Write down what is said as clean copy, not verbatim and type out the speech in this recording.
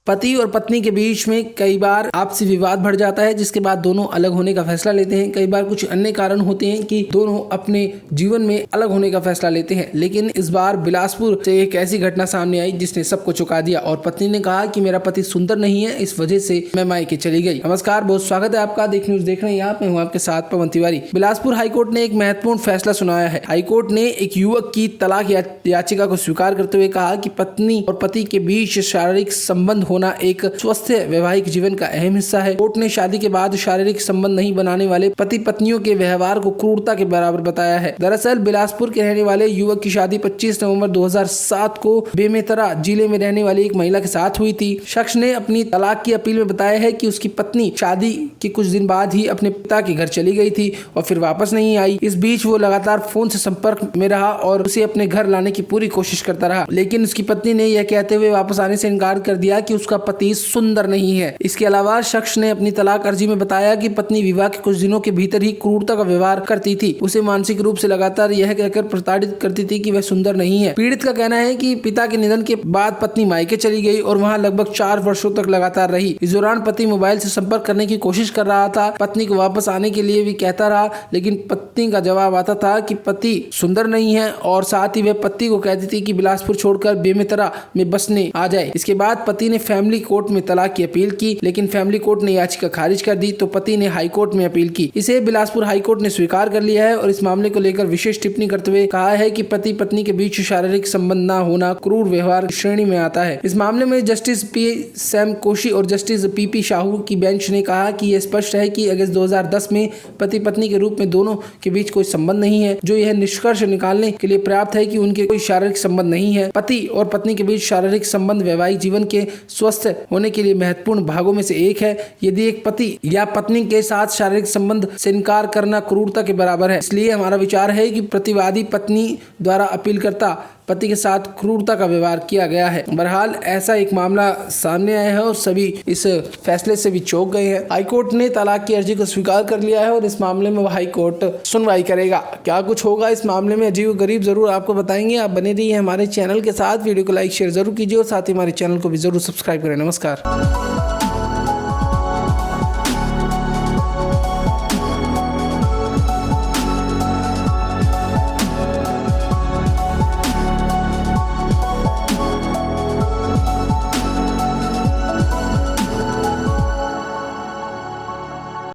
पति और पत्नी के बीच में कई बार आपसी विवाद बढ़ जाता है, जिसके बाद दोनों अलग होने का फैसला लेते हैं। कई बार कुछ अन्य कारण होते हैं कि दोनों अपने जीवन में अलग होने का फैसला लेते हैं। लेकिन इस बार बिलासपुर से एक ऐसी घटना सामने आई जिसने सबको चौंका दिया और पत्नी ने कहा कि मेरा पति सुंदर नहीं है, इस वजह से मैं मायके चली गई। नमस्कार, बहुत स्वागत है आपका देख न्यूज देख रहे हैं आप, मैं हूं आपके साथ पवन तिवारी। बिलासपुर हाईकोर्ट ने एक महत्वपूर्ण फैसला सुनाया है। हाईकोर्ट ने एक युवक की तलाक याचिका को स्वीकार करते हुए कहा कि पत्नी और पति के बीच शारीरिक संबंध होना एक स्वस्थ वैवाहिक जीवन का अहम हिस्सा है। कोर्ट ने शादी के बाद शारीरिक संबंध नहीं बनाने वाले पति पत्नियों के व्यवहार को क्रूरता के बराबर बताया है। दरअसल बिलासपुर के रहने वाले युवक की शादी 25 नवंबर 2007 को बेमेतरा जिले में रहने वाली एक महिला के साथ हुई थी। शख्स ने अपनी तलाक की अपील में बताया है कि उसकी पत्नी शादी के कुछ दिन बाद ही अपने पिता के घर चली गई थी और फिर वापस नहीं आई। इस बीच वो लगातार फोन से संपर्क में रहा और उसे अपने घर लाने की पूरी कोशिश करता रहा, लेकिन उसकी पत्नी ने यह कहते हुए वापस आने से इनकार कर दिया कि उसका पति सुंदर नहीं है। इसके अलावा शख्स ने अपनी तलाक अर्जी में बताया कि पत्नी विवाह के कुछ दिनों के भीतर ही क्रूरता का व्यवहार करती थी, उसे मानसिक रूप से लगातार यह कहकर प्रताड़ित करती थी कि वह सुंदर नहीं है। पीड़ित का कहना है कि पिता के निधन के बाद पत्नी मायके चली गई और वहां लगभग 4 वर्षों तक लगातार रही। इस दौरान पति मोबाइल से संपर्क करने की कोशिश कर रहा था, पत्नी को वापस आने के लिए भी कहता रहा, लेकिन पत्नी का जवाब आता था कि पति सुंदर नहीं है और साथ ही वह पति को कहती थी कि बिलासपुर छोड़कर बेमेतरा में बसने आ जाए। इसके बाद पति ने फैमिली कोर्ट में तलाक की अपील की, लेकिन फैमिली कोर्ट ने याचिका खारिज कर दी तो पति ने हाई कोर्ट में अपील की। इसे बिलासपुर हाई कोर्ट ने स्वीकार कर लिया है और इस मामले को लेकर विशेष टिप्पणी करते हुए कहा है कि पति पत्नी के बीच शारीरिक संबंध न होना क्रूर व्यवहार की श्रेणी में आता है। इस मामले में जस्टिस पी सैम कोशी और जस्टिस पी शाहू की बेंच ने कहा कि यह स्पष्ट है कि अगस्त 2010 में पति पत्नी के रूप में दोनों के बीच कोई संबंध नहीं है, जो यह निष्कर्ष निकालने के लिए पर्याप्त है कि उनके कोई शारीरिक संबंध नहीं है। पति और पत्नी के बीच शारीरिक संबंध वैवाहिक जीवन के स्वस्थ होने के लिए महत्वपूर्ण भागों में से एक है। यदि एक पति या पत्नी के साथ शारीरिक संबंध से इनकार करना क्रूरता के बराबर है। इसलिए हमारा विचार है कि प्रतिवादी पत्नी द्वारा अपीलकर्ता पति के साथ क्रूरता का व्यवहार किया गया है। बहरहाल ऐसा एक मामला सामने आया है और सभी इस फैसले से भी चौंक गए हैं। हाईकोर्ट ने तलाक की अर्जी को स्वीकार कर लिया है और इस मामले में हाईकोर्ट सुनवाई करेगा। क्या कुछ होगा इस मामले में अजीब गरीब जरूर आपको बताएंगे। आप बने रहिए हमारे चैनल के साथ, वीडियो को लाइक शेयर जरूर कीजिए और साथ ही हमारे चैनल को भी जरूर सब्सक्राइब करें। नमस्कार।